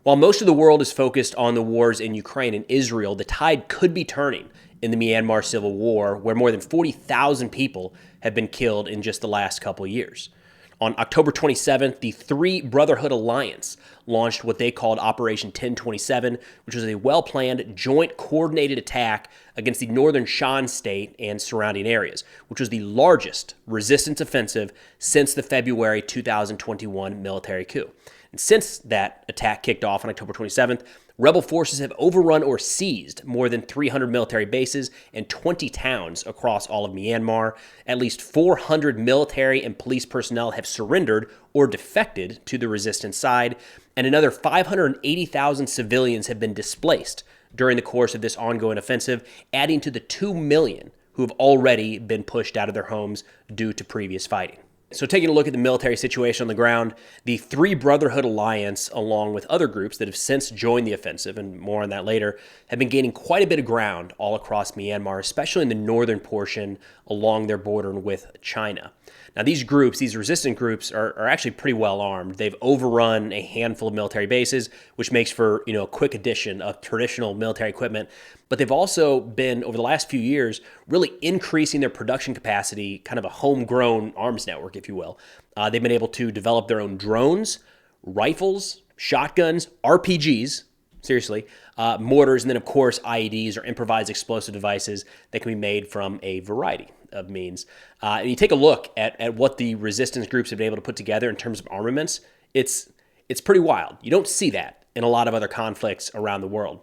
While most of the world is focused on the wars in Ukraine and Israel, the tide could be turning in the Myanmar civil war, where more than 40,000 people have been killed in just the last couple of years. On October 27th, the Three Brotherhood Alliance launched what they called Operation 1027, which was a well-planned, joint coordinated attack against the northern Shan state and surrounding areas, which was the largest resistance offensive since the February 2021 military coup. And since that attack kicked off on October 27th, rebel forces have overrun or seized more than 300 military bases and 20 towns across all of Myanmar. At least 400 military and police personnel have surrendered or defected to the resistance side, and another 580,000 civilians have been displaced during the course of this ongoing offensive, adding to the 2 million who have already been pushed out of their homes due to previous fighting. So taking a look at the military situation on the ground, the Three Brotherhood Alliance, along with other groups that have since joined the offensive, and more on that later, have been gaining quite a bit of ground all across Myanmar, especially in the northern portion along their border with China. Now these groups, these resistant groups, are actually pretty well armed. They've overrun a handful of military bases, which makes for a quick addition of traditional military equipment. But they've also been, over the last few years, really increasing their production capacity, kind of a homegrown arms network, if you will. They've been able to develop their own drones, rifles, shotguns, RPGs, seriously, mortars, and then, of course, IEDs or improvised explosive devices that can be made from a variety of means. And you take a look at what the resistance groups have been able to put together in terms of armaments, it's pretty wild. You don't see that in a lot of other conflicts around the world.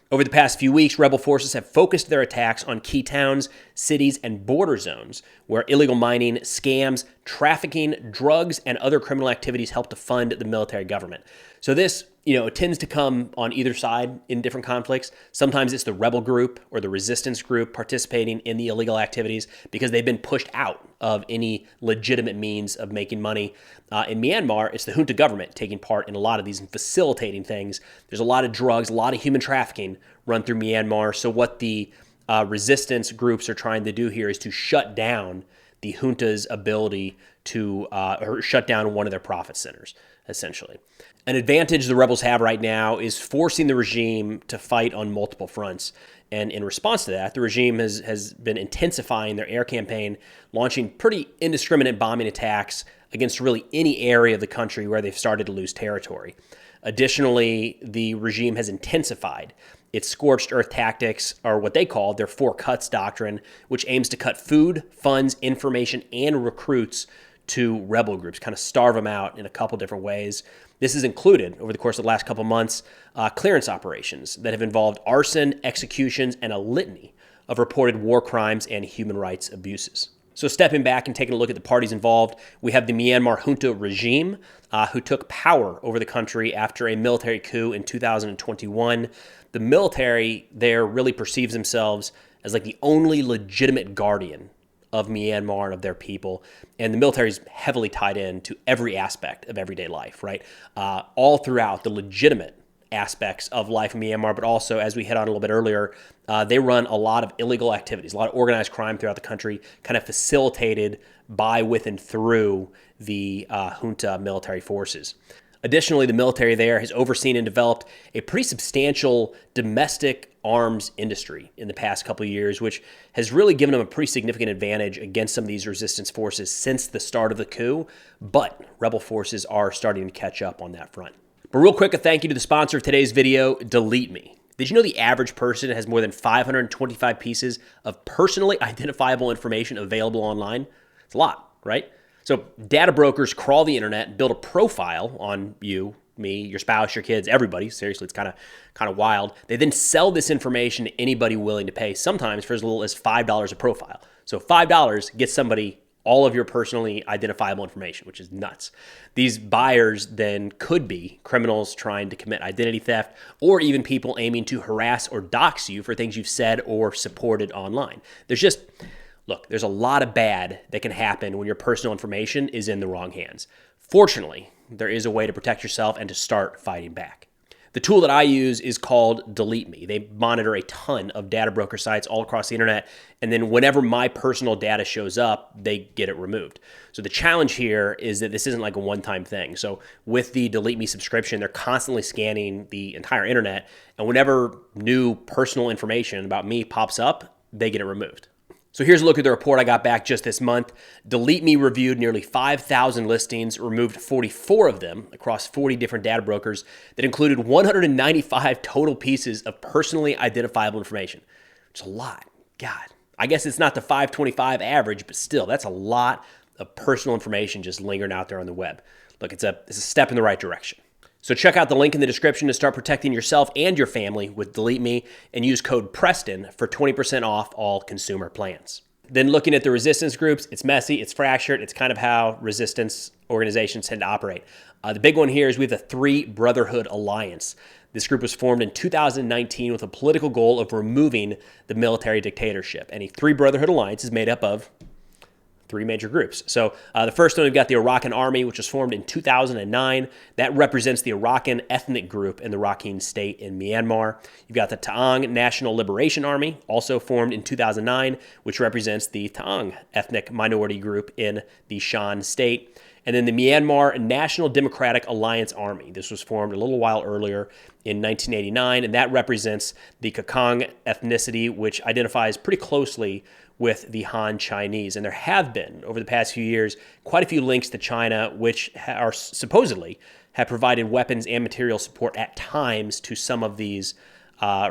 Over the past few weeks, rebel forces have focused their attacks on key towns, cities, and border zones where illegal mining, scams, trafficking, drugs, and other criminal activities help to fund the military government. So this, it tends to come on either side in different conflicts. Sometimes it's the rebel group or the resistance group participating in the illegal activities because they've been pushed out of any legitimate means of making money. In Myanmar, it's the junta government taking part in a lot of these and facilitating things. There's a lot of drugs, a lot of human trafficking run through Myanmar. So what the resistance groups are trying to do here is to shut down the junta's ability to or shut down one of their profit centers, essentially. An advantage the rebels have right now is forcing the regime to fight on multiple fronts. And in response to that, the regime has been intensifying their air campaign, launching pretty indiscriminate bombing attacks against really any area of the country where they've started to lose territory. Additionally, the regime has intensified its scorched earth tactics, or what they call their four cuts doctrine, which aims to cut food, funds, information, and recruits to rebel groups, kind of starve them out in a couple different ways. This has included, over the course of the last couple months, clearance operations that have involved arson, executions, and a litany of reported war crimes and human rights abuses. So stepping back and taking a look at the parties involved, we have the Myanmar junta regime, who took power over the country after a military coup in 2021. The military there really perceives themselves as like the only legitimate guardian of Myanmar and of their people. And the military is heavily tied in to every aspect of everyday life, right? All throughout the legitimate aspects of life in Myanmar, but also, as we hit on a little bit earlier, they run a lot of illegal activities, a lot of organized crime throughout the country, kind of facilitated by, with, and through the junta military forces. Additionally, the military there has overseen and developed a pretty substantial domestic arms industry in the past couple of years, which has really given them a pretty significant advantage against some of these resistance forces since the start of the coup, but rebel forces are starting to catch up on that front. But real quick, a thank you to the sponsor of today's video, DeleteMe. Did you know the average person has more than 525 pieces of personally identifiable information available online? It's a lot, right? So data brokers crawl the internet and build a profile on you, me, your spouse, your kids, everybody. Seriously, it's kind of wild. They then sell this information to anybody willing to pay, sometimes for as little as $5 a profile. So $5 gets somebody all of your personally identifiable information, which is nuts. These buyers then could be criminals trying to commit identity theft, or even people aiming to harass or dox you for things you've said or supported online. Look, there's a lot of bad that can happen when your personal information is in the wrong hands. Fortunately, there is a way to protect yourself and to start fighting back. The tool that I use is called DeleteMe. They monitor a ton of data broker sites all across the internet, and then whenever my personal data shows up, they get it removed. So the challenge here is that this isn't like a one-time thing. So with the DeleteMe subscription, they're constantly scanning the entire internet, and whenever new personal information about me pops up, they get it removed. So here's a look at the report I got back just this month. DeleteMe reviewed nearly 5,000 listings, removed 44 of them across 40 different data brokers that included 195 total pieces of personally identifiable information. It's a lot. God, I guess it's not the 525 average, but still, that's a lot of personal information just lingering out there on the web. Look, it's a step in the right direction. So check out the link in the description to start protecting yourself and your family with DeleteMe, and use code Preston for 20% off all consumer plans. Then looking at the resistance groups, it's messy, it's fractured, it's kind of how resistance organizations tend to operate. The big one here is we have the Three Brotherhood Alliance. This group was formed in 2019 with a political goal of removing the military dictatorship. And a Three Brotherhood Alliance is made up of three major groups. So the first one, we've got the Arakan Army, which was formed in 2009. That represents the Arakan ethnic group in the Rakhine state in Myanmar. You've got the Taung National Liberation Army, also formed in 2009, which represents the Taung ethnic minority group in the Shan state. And then the Myanmar National Democratic Alliance Army. This was formed a little while earlier in 1989, and that represents the Kakang ethnicity, which identifies pretty closely with the Han Chinese. And there have been, over the past few years, quite a few links to China, which are supposedly have provided weapons and material support at times to some of these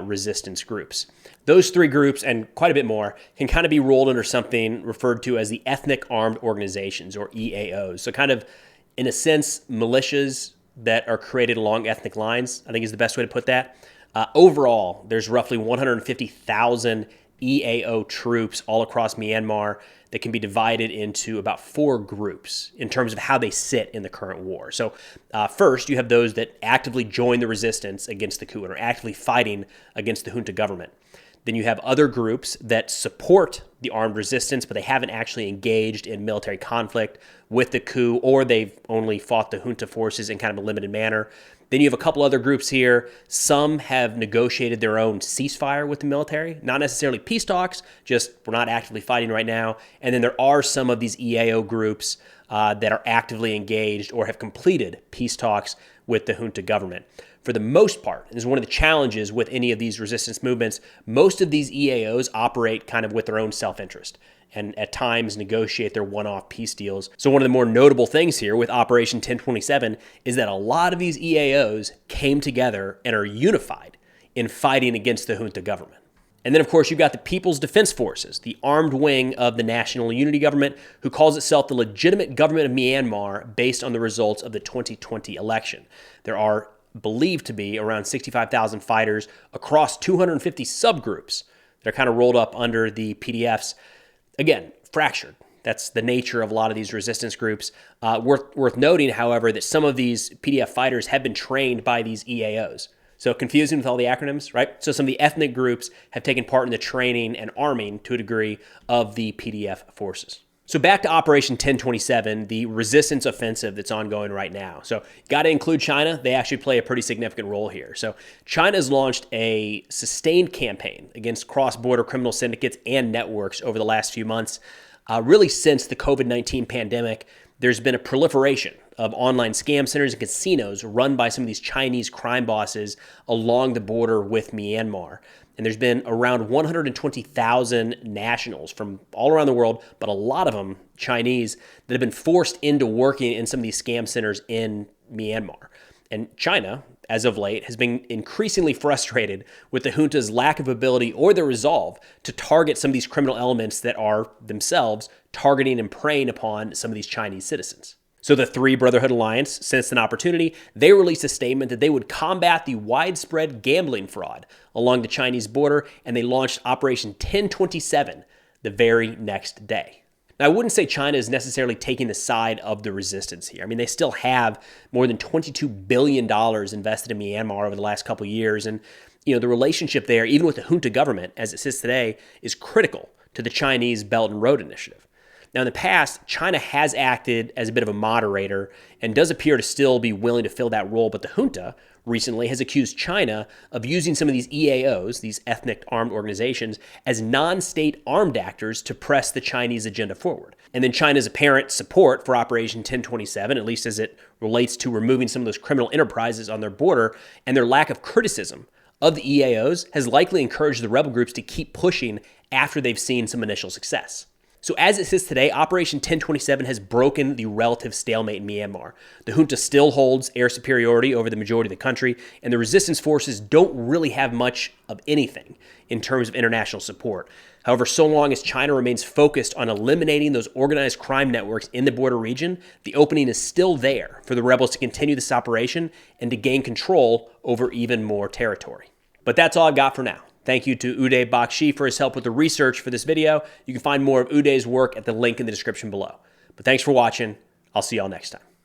resistance groups. Those three groups, and quite a bit more, can kind of be rolled under something referred to as the Ethnic Armed Organizations, or EAOs. So kind of, in a sense, militias that are created along ethnic lines, I think is the best way to put that. Overall, there's roughly 150,000 EAO troops all across Myanmar that can be divided into about 4 groups in terms of how they sit in the current war. So first, you have those that actively join the resistance against the coup and are actively fighting against the junta government. Then you have other groups that support the armed resistance, but they haven't actually engaged in military conflict with the coup, or they've only fought the junta forces in kind of a limited manner. Then you have a couple other groups here. Some have negotiated their own ceasefire with the military, not necessarily peace talks, just we're not actively fighting right now. And then there are some of these EAO groups that are actively engaged or have completed peace talks with the junta government. For the most part, and this is one of the challenges with any of these resistance movements, most of these EAOs operate kind of with their own self-interest and at times negotiate their one-off peace deals. So one of the more notable things here with Operation 1027 is that a lot of these EAOs came together and are unified in fighting against the junta government. And then, of course, you've got the People's Defense Forces, the armed wing of the National Unity Government, who calls itself the legitimate government of Myanmar based on the results of the 2020 election. There are believed to be around 65,000 fighters across 250 subgroups that are kind of rolled up under the PDFs. Again, fractured. That's the nature of a lot of these resistance groups. Worth noting, however, that some of these PDF fighters have been trained by these EAOs. So confusing with all the acronyms, right? So some of the ethnic groups have taken part in the training and arming to a degree of the PDF forces. So back to Operation 1027, the resistance offensive that's ongoing right now. So got to include China. They actually play a pretty significant role here. So China's launched a sustained campaign against cross-border criminal syndicates and networks over the last few months. Really since the COVID-19 pandemic, there's been a proliferation of online scam centers and casinos run by some of these Chinese crime bosses along the border with Myanmar. And there's been around 120,000 nationals from all around the world, but a lot of them Chinese, that have been forced into working in some of these scam centers in Myanmar. And China, as of late, has been increasingly frustrated with the junta's lack of ability or their resolve to target some of these criminal elements that are themselves targeting and preying upon some of these Chinese citizens. So the Three Brotherhood Alliance sensed an opportunity. They released a statement that they would combat the widespread gambling fraud along the Chinese border, and they launched Operation 1027 the very next day. Now, I wouldn't say China is necessarily taking the side of the resistance here. I mean, they still have more than $22 billion invested in Myanmar over the last couple of years. And, the relationship there, even with the junta government as it sits today, is critical to the Chinese Belt and Road Initiative. Now, in the past, China has acted as a bit of a moderator and does appear to still be willing to fill that role, but the junta recently has accused China of using some of these EAOs, these ethnic armed organizations, as non-state armed actors to press the Chinese agenda forward. And then China's apparent support for Operation 1027, at least as it relates to removing some of those criminal enterprises on their border, and their lack of criticism of the EAOs has likely encouraged the rebel groups to keep pushing after they've seen some initial success. So as it sits today, Operation 1027 has broken the relative stalemate in Myanmar. The junta still holds air superiority over the majority of the country, and the resistance forces don't really have much of anything in terms of international support. However, so long as China remains focused on eliminating those organized crime networks in the border region, the opening is still there for the rebels to continue this operation and to gain control over even more territory. But that's all I've got for now. Thank you to Uday Bakshi for his help with the research for this video. You can find more of Uday's work at the link in the description below. But thanks for watching. I'll see y'all next time.